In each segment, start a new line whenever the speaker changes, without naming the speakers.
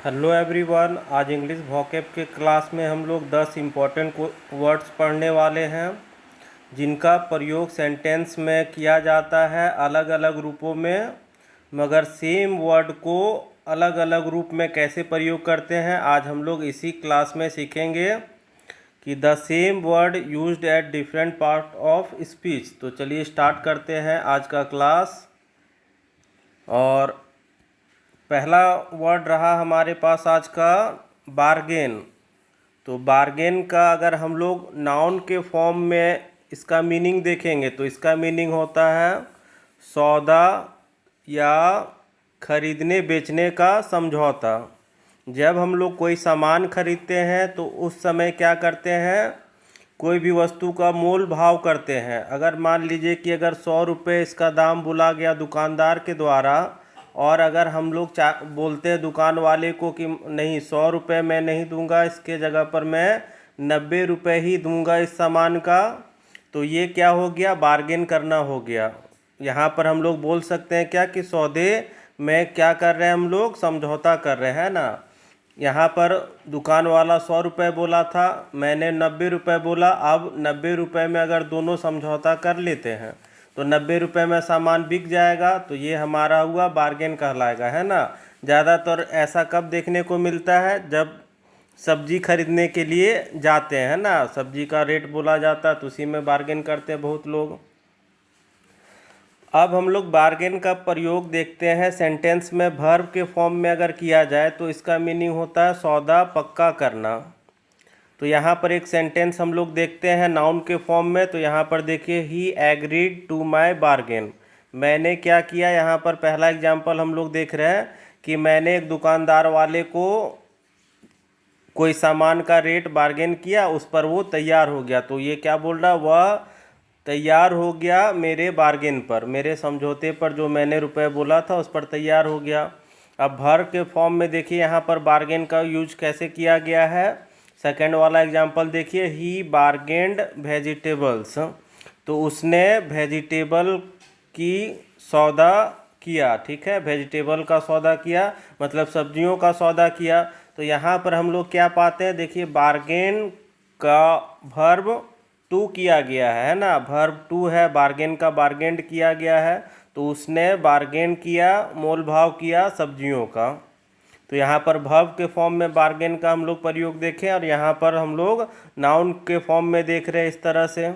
Hello everyone. आज English vocab के class में हम लोग 10 इम्पॉर्टेंट वर्ड्स पढ़ने वाले हैं जिनका प्रयोग सेंटेंस में किया जाता है अलग अलग रूपों में, मगर सेम वर्ड को अलग अलग रूप में कैसे प्रयोग करते हैं आज हम लोग इसी क्लास में सीखेंगे कि the same word used at different part of speech. तो चलिए स्टार्ट करते हैं आज का क्लास। और पहला वर्ड रहा हमारे पास आज का बार्गेन। तो बार्गेन का अगर हम लोग नाउन के फॉर्म में इसका मीनिंग देखेंगे तो इसका मीनिंग होता है सौदा या खरीदने बेचने का समझौता। जब हम लोग कोई सामान खरीदते हैं तो उस समय क्या करते हैं, कोई भी वस्तु का मोल भाव करते हैं। अगर मान लीजिए कि अगर 100 रुपये इसका दाम बोला गया दुकानदार के द्वारा, और अगर हम लोग बोलते हैं दुकान वाले को कि नहीं 100 रुपये मैं नहीं दूंगा, इसके जगह पर मैं 90 रुपये ही दूंगा इस सामान का, तो ये क्या हो गया, बार्गेन करना हो गया। यहाँ पर हम लोग बोल सकते हैं क्या कि सौदे में क्या कर रहे हैं, हम लोग समझौता कर रहे हैं ना। यहाँ पर दुकान वाला 100 रुपये बोला था, मैंने 90 रुपये बोला। अब 90 रुपये में अगर दोनों समझौता कर लेते हैं तो 90 रुपये में सामान बिक जाएगा, तो ये हमारा हुआ बार्गेन कहलाएगा, है ना। ज़्यादातर ऐसा कब देखने को मिलता है, जब सब्जी खरीदने के लिए जाते हैं ना, सब्जी का रेट बोला जाता है तो उसी में बार्गेन करते हैं बहुत लोग। अब हम लोग बार्गेन का प्रयोग देखते हैं सेंटेंस में वर्ब के फॉर्म में अगर किया जाए तो इसका मीनिंग होता है सौदा पक्का करना। तो यहाँ पर एक सेंटेंस हम लोग देखते हैं नाउन के फॉर्म में। तो यहाँ पर देखिए, ही एग्रीड टू माई बार्गेन। मैंने क्या किया, यहाँ पर पहला एग्जाम्पल हम लोग देख रहे हैं कि मैंने एक दुकानदार वाले को कोई सामान का रेट बार्गेन किया, उस पर वो तैयार हो गया। तो ये क्या बोल रहा, वह तैयार हो गया मेरे बार्गेन पर, मेरे समझौते पर, जो मैंने रुपए बोला था उस पर तैयार हो गया। अब भर के फॉर्म में देखिए यहाँ पर बार्गेन का यूज कैसे किया गया है। सेकंड वाला एग्जांपल देखिए, ही बार्गेंड वेजिटेबल्स। तो उसने वेजिटेबल की सौदा किया, ठीक है, वेजिटेबल का सौदा किया मतलब सब्जियों का सौदा किया। तो यहाँ पर हम लोग क्या पाते हैं, देखिए बार्गेन का वर्ब टू किया गया है ना, वर्ब टू है, बार्गेन का बार्गेंड किया गया है। तो उसने बार्गेन किया, मोल भाव किया सब्जियों का। तो यहाँ पर वर्ब के फॉर्म में बार्गेन का हम लोग प्रयोग देखें, और यहाँ पर हम लोग नाउन के फॉर्म में देख रहे हैं इस तरह से।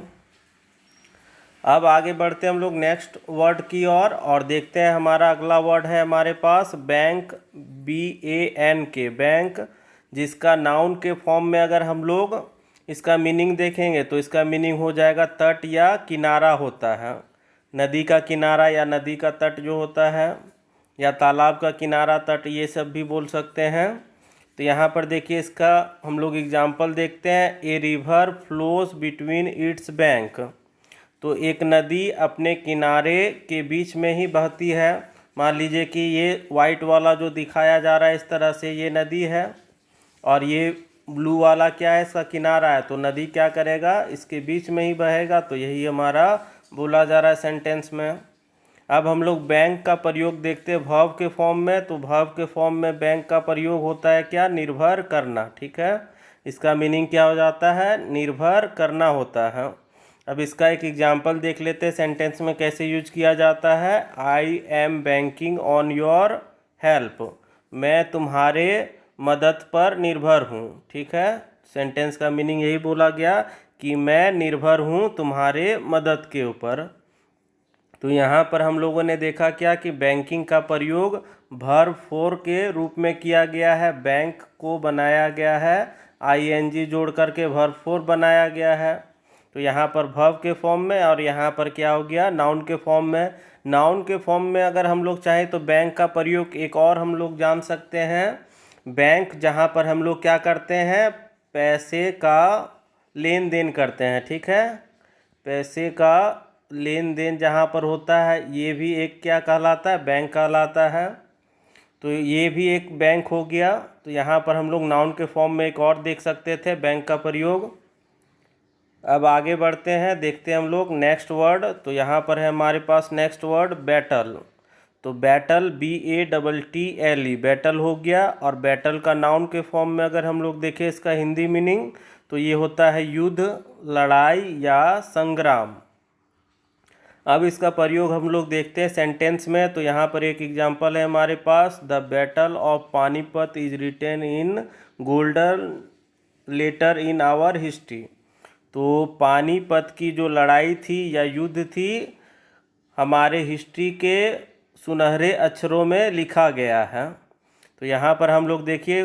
अब आगे बढ़ते हैं हम लोग नेक्स्ट वर्ड की ओर और देखते हैं हमारा अगला वर्ड है हमारे पास बैंक, BANK, बैंक, जिसका नाउन के फॉर्म में अगर हम लोग इसका मीनिंग देखेंगे तो इसका मीनिंग हो जाएगा तट या किनारा होता है। नदी का किनारा या नदी का तट जो होता है, या तालाब का किनारा तट, ये सब भी बोल सकते हैं। तो यहाँ पर देखिए इसका हम लोग एग्जाम्पल देखते हैं, a river flows between its bank. तो एक नदी अपने किनारे के बीच में ही बहती है। मान लीजिए कि ये वाइट वाला जो दिखाया जा रहा है इस तरह से ये नदी है, और ये ब्लू वाला क्या है, इसका किनारा है। तो नदी क्या करेगा, इसके बीच में ही बहेगा। तो यही हमारा बोला जा रहा है सेंटेंस में। अब हम लोग बैंक का प्रयोग देखते हैं वर्ब के फॉर्म में। तो वर्ब के फॉर्म में बैंक का प्रयोग होता है क्या, निर्भर करना, ठीक है। इसका मीनिंग क्या हो जाता है, निर्भर करना होता है। अब इसका एक एग्जाम्पल देख लेते हैं सेंटेंस में कैसे यूज किया जाता है। I am banking on your help, मैं तुम्हारे मदद पर निर्भर हूँ, ठीक है। सेंटेंस का मीनिंग यही बोला गया कि मैं निर्भर हूँ तुम्हारे मदद के ऊपर। तो यहाँ पर हम लोगों ने देखा क्या कि बैंकिंग का प्रयोग वर्ब फोर के रूप में किया गया है। बैंक को बनाया गया है ING जोड़ करके वर्ब फोर बनाया गया है। तो यहाँ पर वर्ब के फॉर्म में, और यहाँ पर क्या हो गया, नाउन के फॉर्म में। नाउन के फॉर्म में अगर हम लोग चाहें तो बैंक का प्रयोग एक और हम लोग जान सकते हैं, बैंक जहाँ पर हम लोग क्या करते हैं, पैसे का लेन देन करते हैं, ठीक है। पैसे का लेन देन जहाँ पर होता है ये भी एक क्या कहलाता है, बैंक कहलाता है। तो ये भी एक बैंक हो गया। तो यहाँ पर हम लोग नाउन के फॉर्म में एक और देख सकते थे बैंक का प्रयोग। अब आगे बढ़ते हैं, देखते हैं हम लोग नेक्स्ट वर्ड। तो यहाँ पर है हमारे पास नेक्स्ट वर्ड बैटल। तो बैटल BATTLE बैटल हो गया। और बैटल का नाउन के फॉर्म में अगर हम लोग देखें इसका हिंदी मीनिंग, तो ये होता है युद्ध, लड़ाई या संग्राम। अब इसका प्रयोग हम लोग देखते हैं सेंटेंस में। तो यहाँ पर एक एग्जांपल है हमारे पास, the battle of Panipat is written in golden letter in our history. तो पानीपत की जो लड़ाई थी या युद्ध थी, हमारे हिस्ट्री के सुनहरे अक्षरों में लिखा गया है। तो यहाँ पर हम लोग देखिए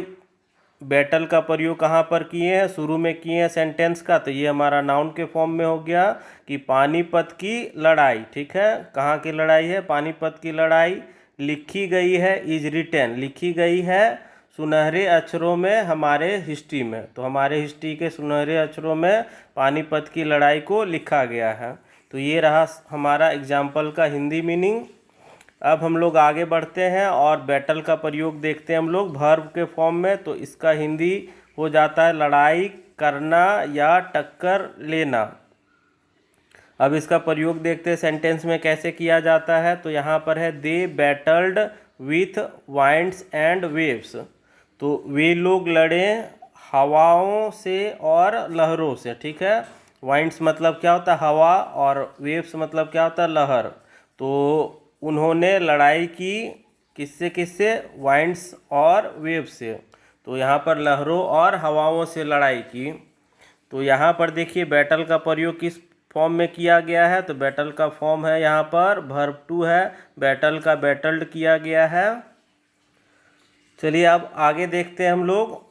बैटल का प्रयोग कहाँ पर किए हैं, शुरू में किए हैं सेंटेंस का। तो ये हमारा नाउन के फॉर्म में हो गया कि पानीपत की लड़ाई, ठीक है। कहाँ की लड़ाई है, पानीपत की लड़ाई। लिखी गई है, इज रिटेन, लिखी गई है सुनहरे अक्षरों में हमारे हिस्ट्री में। तो हमारे हिस्ट्री के सुनहरे अक्षरों में पानीपत की लड़ाई को लिखा गया है। तो ये रहा हमारा एग्जाम्पल का हिंदी मीनिंग। अब हम लोग आगे बढ़ते हैं और बैटल का प्रयोग देखते हैं हम लोग वर्ब के फॉर्म में। तो इसका हिंदी हो जाता है लड़ाई करना या टक्कर लेना। अब इसका प्रयोग देखते हैं सेंटेंस में कैसे किया जाता है। तो यहाँ पर है they battled with winds and waves. तो वे लोग लड़े हवाओं से और लहरों से, ठीक है। वाइंड्स मतलब क्या होता है, हवा, और वेव्स मतलब क्या होता है, लहर। तो उन्होंने लड़ाई की किससे किससे, वाइंड्स और वेव से। तो यहाँ पर लहरों और हवाओं से लड़ाई की। तो यहाँ पर देखिए बैटल का प्रयोग किस फॉर्म में किया गया है। तो बैटल का फॉर्म है यहाँ पर वर्ब टू है, बैटल का बैटल्ड किया गया है। चलिए अब आगे देखते हैं हम लोग।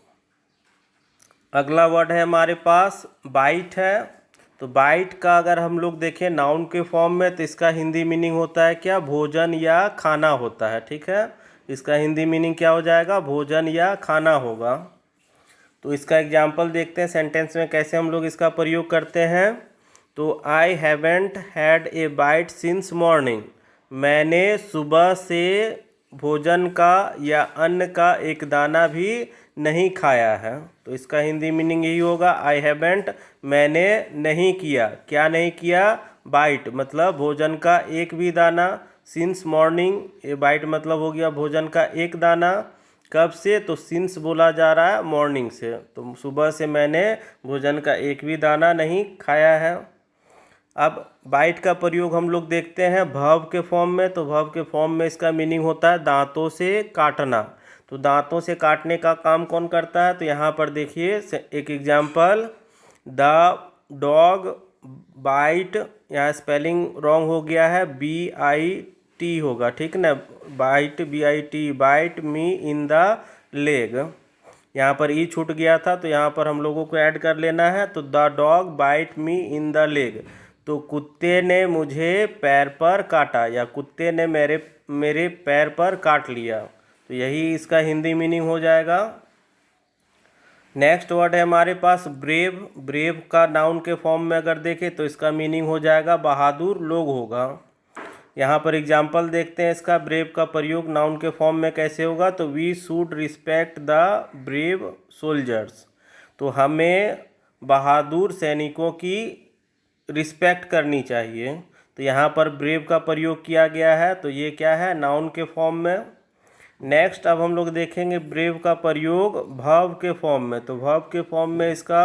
अगला वर्ड है हमारे पास बाइट है। तो बाइट का अगर हम लोग देखें नाउन के फॉर्म में, तो इसका हिंदी मीनिंग होता है क्या, भोजन या खाना होता है, ठीक है। इसका हिंदी मीनिंग क्या हो जाएगा, भोजन या खाना होगा। तो इसका एग्जाम्पल देखते हैं सेंटेंस में कैसे हम लोग इसका प्रयोग करते हैं। तो I haven't had a bite since morning, मैंने सुबह से भोजन का या अन्न का एक दाना भी नहीं खाया है। तो इसका हिंदी मीनिंग यही होगा, आई हैवेंट, मैंने नहीं किया, क्या नहीं किया, बाइट मतलब भोजन का एक भी दाना, सिंस मॉर्निंग, ये बाइट मतलब हो गया भोजन का एक दाना। कब से, तो सिंस बोला जा रहा है मॉर्निंग से, तो सुबह से मैंने भोजन का एक भी दाना नहीं खाया है। अब बाइट का प्रयोग हम लोग देखते हैं वर्ब के फॉर्म में। तो वर्ब के फॉर्म में इसका मीनिंग होता है दांतों से काटना। तो दांतों से काटने का काम कौन करता है, तो यहाँ पर देखिए एक एग्जाम्पल, द डॉग बाइट, यहाँ स्पेलिंग रॉन्ग हो गया है, BIT होगा, ठीक ना, bite BIT, bite me in the leg. यहाँ पर ई छूट गया था तो यहाँ पर हम लोगों को ऐड कर लेना है। तो the dog bite me in the leg, तो कुत्ते ने मुझे पैर पर काटा, या कुत्ते ने मेरे पैर पर काट लिया। तो यही इसका हिंदी मीनिंग हो जाएगा। नेक्स्ट वर्ड है हमारे पास ब्रेव। ब्रेव का नाउन के फॉर्म में अगर देखें तो इसका मीनिंग हो जाएगा बहादुर लोग होगा। यहाँ पर एग्जाम्पल देखते हैं इसका, ब्रेव का प्रयोग नाउन के फॉर्म में कैसे होगा। तो we should respect the brave soldiers, तो हमें बहादुर सैनिकों की रिस्पेक्ट करनी चाहिए। तो यहाँ पर ब्रेव का प्रयोग किया गया है, तो ये क्या है, नाउन के फॉर्म में। नेक्स्ट अब हम लोग देखेंगे ब्रेव का प्रयोग वर्ब के फॉर्म में। तो वर्ब के फॉर्म में इसका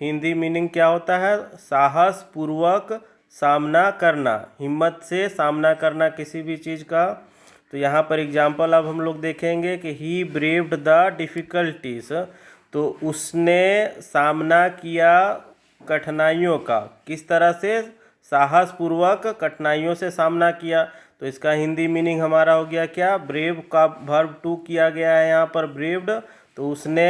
हिंदी मीनिंग क्या होता है, साहस पूर्वक सामना करना, हिम्मत से सामना करना किसी भी चीज़ का। तो यहाँ पर एग्जाम्पल अब हम लोग देखेंगे कि ही ब्रेव्ड द डिफ़िकल्टीज, तो उसने सामना किया कठिनाइयों का, किस तरह से, साहस पूर्वक कठिनाइयों से सामना किया। तो इसका हिंदी मीनिंग हमारा हो गया क्या, ब्रेव का वर्ब टू किया गया है यहाँ पर ब्रेव्ड, तो उसने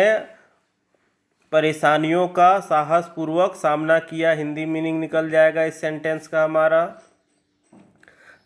परेशानियों का साहस पूर्वक सामना किया, हिंदी मीनिंग निकल जाएगा इस सेंटेंस का हमारा।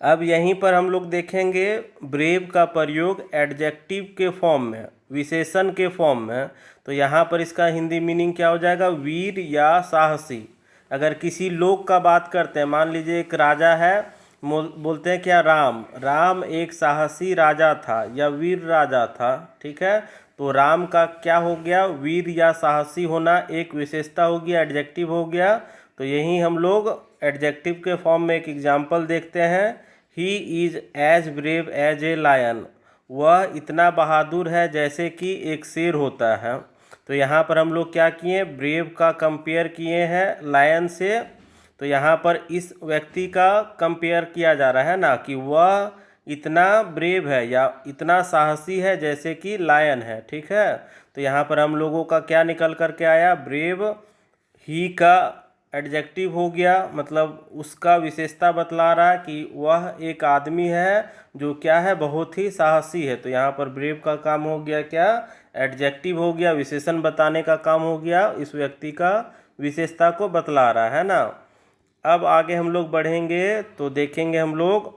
अब यहीं पर हम लोग देखेंगे ब्रेव का प्रयोग एडजेक्टिव के फॉर्म में, विशेषण के फॉर्म में। तो यहाँ पर इसका हिंदी मीनिंग क्या हो जाएगा, वीर या साहसी। अगर किसी लोग का बात करते हैं, मान लीजिए एक राजा है, बोलते हैं क्या, राम एक साहसी राजा था या वीर राजा था, ठीक है। तो राम का क्या हो गया, वीर या साहसी होना एक विशेषता हो गया, एडजेक्टिव हो गया। तो यही हम लोग एडजेक्टिव के फॉर्म में एक एग्जाम्पल देखते हैं he is as brave as a lion, वह इतना बहादुर है जैसे कि एक शेर होता है। तो यहाँ पर हम लोग क्या किए, ब्रेव का कंपेयर किए हैं लायन से। तो यहाँ पर इस व्यक्ति का कंपेयर किया जा रहा है ना, कि वह इतना ब्रेव है या इतना साहसी है जैसे कि लायन है। ठीक है, तो यहाँ पर हम लोगों का क्या निकल कर के आया, ब्रेव ही का एडजेक्टिव हो गया, मतलब उसका विशेषता बतला रहा है कि वह एक आदमी है जो क्या है, बहुत ही साहसी है। तो यहाँ पर ब्रेव का काम हो गया क्या, एडजेक्टिव हो गया, विशेषण बताने का काम हो गया, इस व्यक्ति का विशेषता को बतला रहा है ना। अब आगे हम लोग बढ़ेंगे तो देखेंगे हम लोग,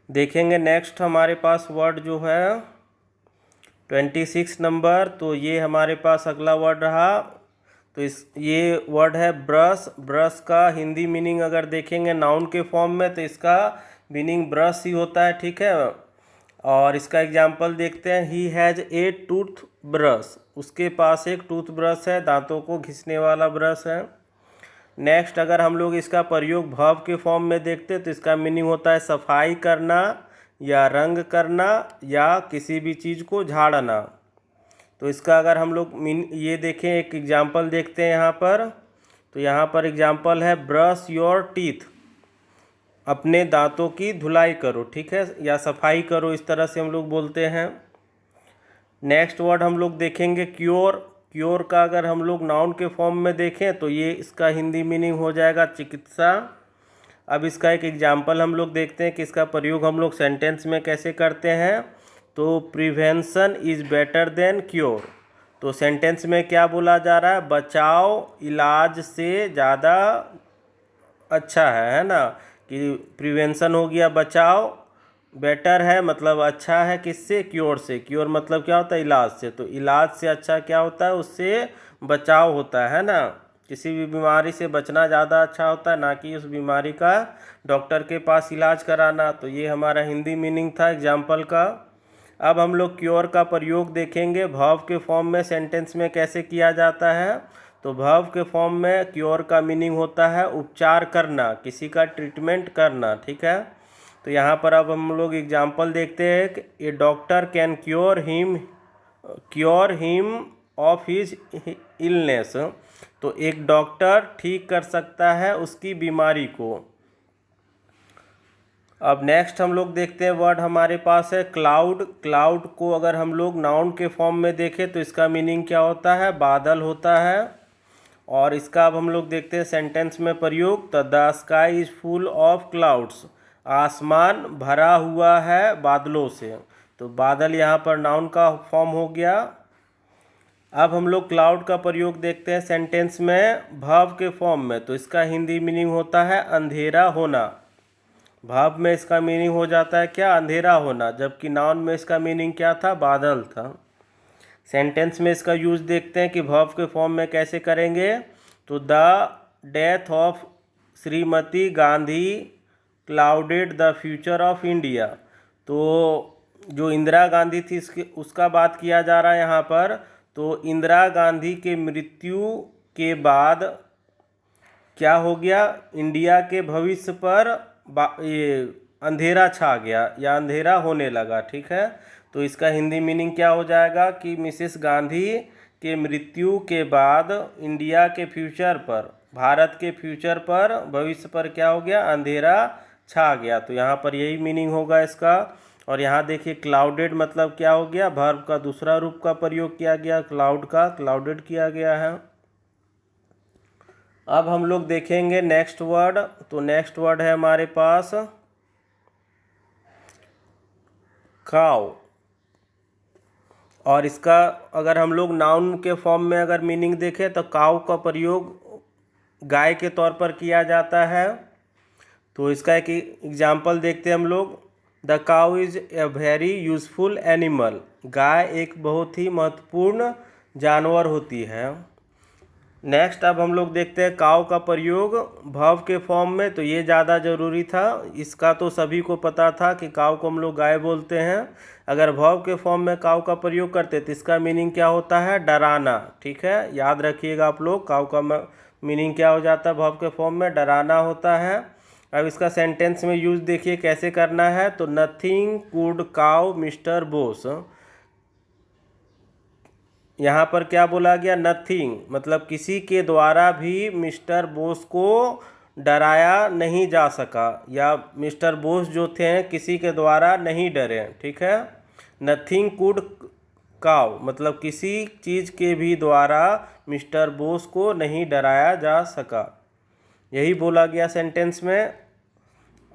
देखेंगे नेक्स्ट हमारे पास वर्ड जो है 26 नंबर। तो ये हमारे पास अगला वर्ड रहा। तो ये वर्ड है ब्रश। ब्रश का हिंदी मीनिंग अगर देखेंगे नाउन के फॉर्म में तो इसका मीनिंग ब्रश ही होता है। ठीक है, और इसका एग्जाम्पल देखते हैं, he has a tooth brush, उसके पास एक टूथ ब्रश है, दांतों को घिसने वाला ब्रश है। नेक्स्ट अगर हम लोग इसका प्रयोग वर्ब के फॉर्म में देखते हैं तो इसका मीनिंग होता है सफाई करना या रंग करना या किसी भी चीज़ को झाड़ना। तो इसका अगर हम लोग ये देखें, एक एग्जांपल देखते हैं यहाँ पर। तो यहाँ पर एग्जांपल है ब्रश योर टीथ, अपने दांतों की धुलाई करो। ठीक है, या सफाई करो, इस तरह से हम लोग बोलते हैं। नेक्स्ट वर्ड हम लोग देखेंगे क्योर। क्योर का अगर हम लोग नाउन के फॉर्म में देखें तो ये इसका हिंदी मीनिंग हो जाएगा चिकित्सा। अब इसका एक एग्जांपल हम लोग देखते हैं कि इसका प्रयोग हम लोग सेंटेंस में कैसे करते हैं। तो prevention is better than cure, तो सेंटेंस में क्या बोला जा रहा है, बचाव इलाज से ज़्यादा अच्छा है ना, कि प्रिवेंशन हो गया बचाव, बेटर है मतलब अच्छा है किससे, क्योर से। क्योर मतलब क्या होता है, इलाज से। तो इलाज से अच्छा क्या होता है, उससे बचाव होता है ना, किसी भी बीमारी से बचना ज़्यादा अच्छा होता है, ना कि उस बीमारी का डॉक्टर के पास इलाज कराना। तो ये हमारा हिंदी मीनिंग था एग्जाम्पल का। अब हम लोग क्योर का प्रयोग देखेंगे वर्ब के फॉर्म में सेंटेंस में कैसे किया जाता है। तो वर्ब के फॉर्म में क्योर का मीनिंग होता है उपचार करना, किसी का ट्रीटमेंट करना। ठीक है, तो यहाँ पर अब हम लोग एग्जांपल देखते हैं कि a doctor can cure him of his illness, तो एक डॉक्टर ठीक कर सकता है उसकी बीमारी को। अब नेक्स्ट हम लोग देखते हैं वर्ड हमारे पास है क्लाउड। क्लाउड को अगर हम लोग नाउन के फॉर्म में देखें तो इसका मीनिंग क्या होता है, बादल होता है। और इसका अब हम लोग देखते हैं सेंटेंस में प्रयोग। The sky is full of clouds, आसमान भरा हुआ है बादलों से। तो बादल यहाँ पर नाउन का फॉर्म हो गया। अब हम लोग क्लाउड का प्रयोग देखते हैं सेंटेंस में वर्ब के फॉर्म में। तो इसका हिंदी मीनिंग होता है अंधेरा होना। वर्ब में इसका मीनिंग हो जाता है क्या, अंधेरा होना, जबकि नाउन में इसका मीनिंग क्या था, बादल था। सेंटेंस में इसका यूज देखते हैं कि वर्ब के फॉर्म में कैसे करेंगे। तो the death of Shrimati Gandhi clouded the future of India, तो जो इंदिरा गांधी थी उसका बात किया जा रहा है यहाँ पर। तो इंदिरा गांधी के मृत्यु के बाद क्या हो गया, इंडिया के भविष्य पर ये अंधेरा छा गया या अंधेरा होने लगा। ठीक है, तो इसका हिंदी मीनिंग क्या हो जाएगा कि मिसेस गांधी के मृत्यु के बाद इंडिया के फ्यूचर पर, भारत के फ्यूचर पर, भविष्य पर क्या हो गया, अंधेरा छा गया। तो यहाँ पर यही मीनिंग होगा इसका। और यहाँ देखिए क्लाउडेड मतलब क्या हो गया, वर्ब का दूसरा रूप का प्रयोग किया गया, क्लाउड का क्लाउडेड किया गया है। अब हम लोग देखेंगे नेक्स्ट वर्ड। तो नेक्स्ट वर्ड है हमारे पास काउ। और इसका अगर हम लोग नाउन के फॉर्म में अगर मीनिंग देखें तो काउ का प्रयोग गाय के तौर पर किया जाता है। तो इसका एक एग्जाम्पल देखते हैं हम लोग। The cow is a very useful animal, गाय एक बहुत ही महत्वपूर्ण जानवर होती है। नेक्स्ट अब हम लोग देखते हैं काउ का प्रयोग वर्ब के फॉर्म में। तो ये ज़्यादा ज़रूरी था, इसका तो सभी को पता था कि काउ को हम लोग गाय बोलते हैं। अगर वर्ब के फॉर्म में काउ का प्रयोग करते तो इसका मीनिंग क्या होता है, डराना। ठीक है, याद रखिएगा आप लोग, काउ का मीनिंग क्या हो जाता है वर्ब के फॉर्म में, डराना होता है। अब इसका सेंटेंस में यूज देखिए कैसे करना है। तो nothing could cow mister Bose, यहाँ पर क्या बोला गया, नथिंग मतलब किसी के द्वारा भी मिस्टर बोस को डराया नहीं जा सका, या मिस्टर बोस जो थे किसी के द्वारा नहीं डरे, ठीक है। नथिंग कुड काउ मतलब किसी चीज़ के भी द्वारा मिस्टर बोस को नहीं डराया जा सका, यही बोला गया सेंटेंस में।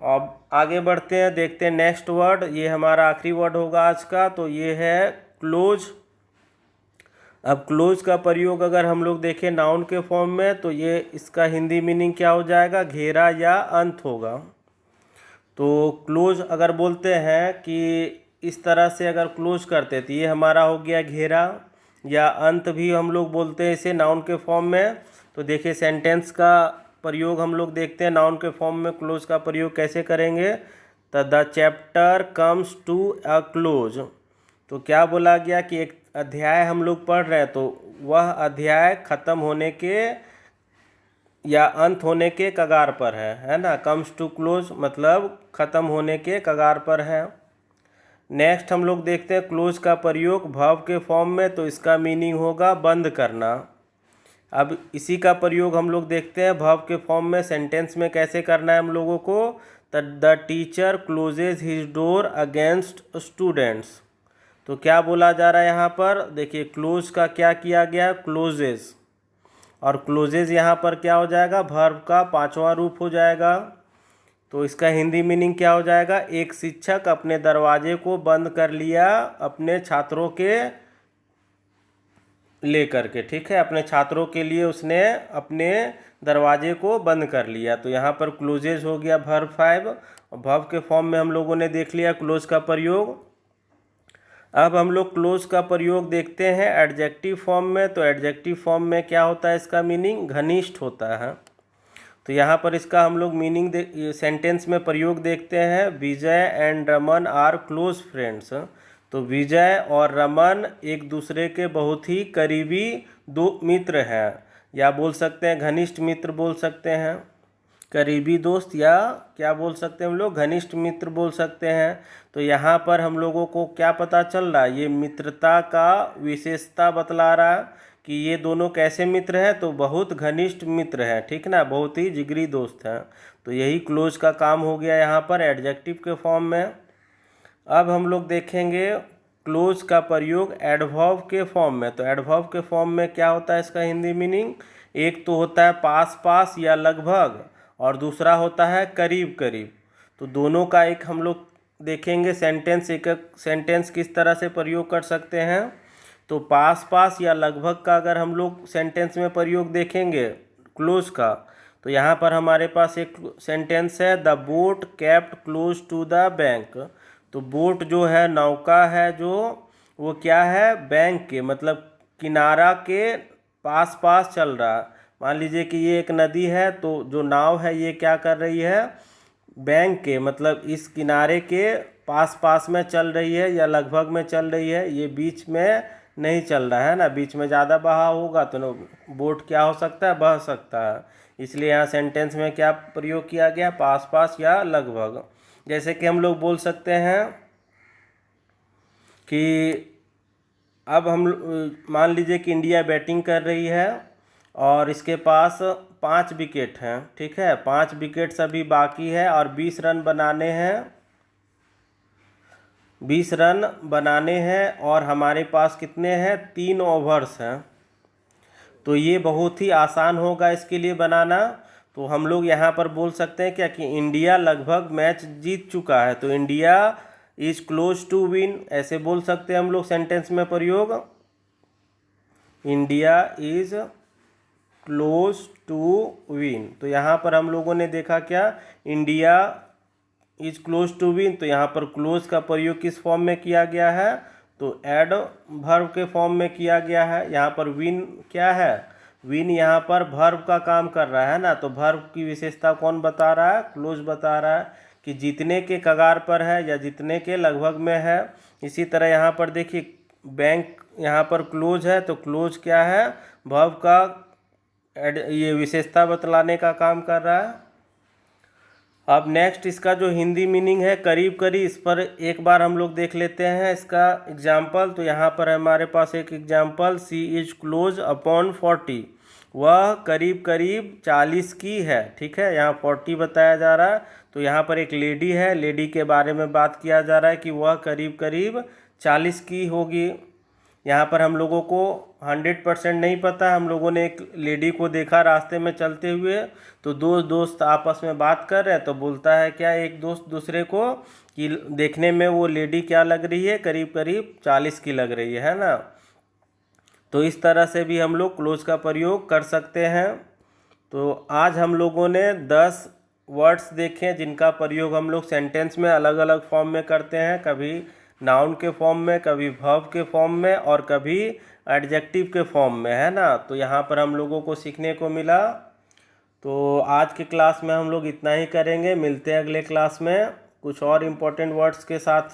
अब आगे बढ़ते हैं, देखते हैं नेक्स्ट वर्ड। ये हमारा आखिरी वर्ड होगा आज का, तो ये है क्लोज। अब क्लोज का प्रयोग अगर हम लोग देखें नाउन के फॉर्म में, तो ये इसका हिंदी मीनिंग क्या हो जाएगा, घेरा या अंत होगा। तो क्लोज अगर बोलते हैं कि इस तरह से अगर क्लोज करते तो ये हमारा हो गया घेरा, या अंत भी हम लोग बोलते हैं इसे नाउन के फॉर्म में। तो देखिए सेंटेंस का प्रयोग हम लोग देखते हैं नाउन के फॉर्म में क्लोज का प्रयोग कैसे करेंगे। तो the chapter comes to a close, तो क्या बोला गया कि एक अध्याय हम लोग पढ़ रहे हैं, तो वह अध्याय खत्म होने के या अंत होने के कगार पर है ना। कम्स टू क्लोज मतलब खत्म होने के कगार पर है। नेक्स्ट हम लोग देखते हैं क्लोज का प्रयोग वर्ब के फॉर्म में, तो इसका मीनिंग होगा बंद करना। अब इसी का प्रयोग हम लोग देखते हैं वर्ब के फॉर्म में सेंटेंस में कैसे करना है हम लोगों को। The teacher closes his door against students, तो क्या बोला जा रहा है यहाँ पर, देखिए क्लोज का क्या किया गया, क्लोजेज, और क्लोजेज यहाँ पर क्या हो जाएगा, वर्ब का पांचवा रूप हो जाएगा। तो इसका हिंदी मीनिंग क्या हो जाएगा, एक शिक्षक अपने दरवाजे को बंद कर लिया अपने छात्रों के लेकर के, ठीक है, अपने छात्रों के लिए उसने अपने दरवाजे को बंद कर लिया। तो यहाँ पर क्लोजेज हो गया वर्ब 5, और वर्ब के फॉर्म में हम लोगों ने देख लिया क्लोज का प्रयोग। अब हम लोग क्लोज का प्रयोग देखते हैं एडजेक्टिव फॉर्म में। तो एडजेक्टिव फॉर्म में क्या होता है, इसका मीनिंग घनिष्ठ होता है। तो यहाँ पर इसका हम लोग मीनिंग सेंटेंस में प्रयोग देखते हैं। Vijay and Raman are close friends, तो विजय और रमन एक दूसरे के बहुत ही करीबी दो मित्र हैं, या बोल सकते हैं घनिष्ठ मित्र बोल सकते हैं, करीबी दोस्त, या क्या बोल सकते हैं हम लोग, घनिष्ठ मित्र बोल सकते हैं। तो यहाँ पर हम लोगों को क्या पता चल रहा है, ये मित्रता का विशेषता बतला रहा है कि ये दोनों कैसे मित्र हैं, तो बहुत घनिष्ठ मित्र हैं, ठीक ना, बहुत ही जिगरी दोस्त हैं। तो यही क्लोज का काम हो गया यहाँ पर एडजेक्टिव के फॉर्म में। अब हम लोग देखेंगे क्लोज का प्रयोग एडवर्ब के फॉर्म में। तो एडवर्ब के फॉर्म में क्या होता है, इसका हिंदी मीनिंग, एक तो होता है पास पास या लगभग, और दूसरा होता है करीब करीब। तो दोनों का एक हम लोग देखेंगे सेंटेंस, एक एक सेंटेंस किस तरह से प्रयोग कर सकते हैं। तो पास पास या लगभग का अगर हम लोग सेंटेंस में प्रयोग देखेंगे क्लोज का, तो यहाँ पर हमारे पास एक सेंटेंस है, the boat kept close to the bank. तो बोट जो है, नौका है जो, वो क्या है, बैंक के मतलब किनारा के पास पास चल रहा है। मान लीजिए कि ये एक नदी है, तो जो नाव है ये क्या कर रही है, बैंक के मतलब इस किनारे के पास पास में चल रही है या लगभग में चल रही है, ये बीच में नहीं चल रहा है ना, बीच में ज़्यादा बहाव होगा तो बोट क्या हो सकता है, बह सकता है। इसलिए यहाँ सेंटेंस में क्या प्रयोग किया गया, पास पास या लगभग। जैसे कि हम लोग बोल सकते हैं कि अब हम मान लीजिए कि इंडिया बैटिंग कर रही है और इसके पास 5 विकेट हैं, ठीक है, 5 विकेट अभी बाकी है और 20 रन बनाने हैं, 20 रन बनाने हैं, और हमारे पास कितने हैं, 3 ओवर्स हैं। तो ये बहुत ही आसान होगा इसके लिए बनाना। तो हम लोग यहाँ पर बोल सकते हैं क्या कि इंडिया लगभग मैच जीत चुका है। तो India is close to win, ऐसे बोल सकते हैं हम लोग सेंटेंस में प्रयोग, India is close to win. तो यहाँ पर हम लोगों ने देखा क्या, India is close to win. तो यहाँ पर क्लोज का प्रयोग किस फॉर्म में किया गया है, तो एड वर्ब के फॉर्म में किया गया है। यहाँ पर विन क्या है, विन यहाँ पर वर्ब का काम कर रहा है ना। तो वर्ब की विशेषता कौन बता रहा है, क्लोज बता रहा है कि जीतने के कगार पर है या जीतने के लगभग में है। इसी तरह यहाँ पर देखिए बैंक यहाँ पर क्लोज है, तो क्लोज क्या है, वर्ब का ये विशेषता बतलाने का काम कर रहा है। अब नेक्स्ट इसका जो हिंदी मीनिंग है करीब करीब, इस पर एक बार हम लोग देख लेते हैं इसका एग्जाम्पल। तो यहाँ पर हमारे पास एक example, she is close upon 40, वह करीब करीब 40 की है। ठीक है, यहाँ 40 बताया जा रहा है, तो यहाँ पर एक लेडी है, लेडी के बारे में बात किया जा रहा है कि वह करीब करीब 40 की होगी। यहाँ पर हम लोगों को 100% नहीं पता, हम लोगों ने एक लेडी को देखा रास्ते में चलते हुए, तो दो दोस्त आपस में बात कर रहे हैं, तो बोलता है क्या एक दोस्त दूसरे को कि देखने में वो लेडी क्या लग रही है, करीब करीब 40 की लग रही है ना। तो इस तरह से भी हम लोग क्लोज का प्रयोग कर सकते हैं। तो आज हम लोगों ने 10 वर्ड्स देखे जिनका प्रयोग हम लोग सेंटेंस में अलग अलग फॉर्म में करते हैं, कभी नाउन के फॉर्म में, कभी वर्ब के फॉर्म में, और कभी एडजेक्टिव के फॉर्म में, है ना। तो यहाँ पर हम लोगों को सीखने को मिला। तो आज के क्लास में हम लोग इतना ही करेंगे, मिलते हैं अगले क्लास में कुछ और इम्पोर्टेंट वर्ड्स के साथ।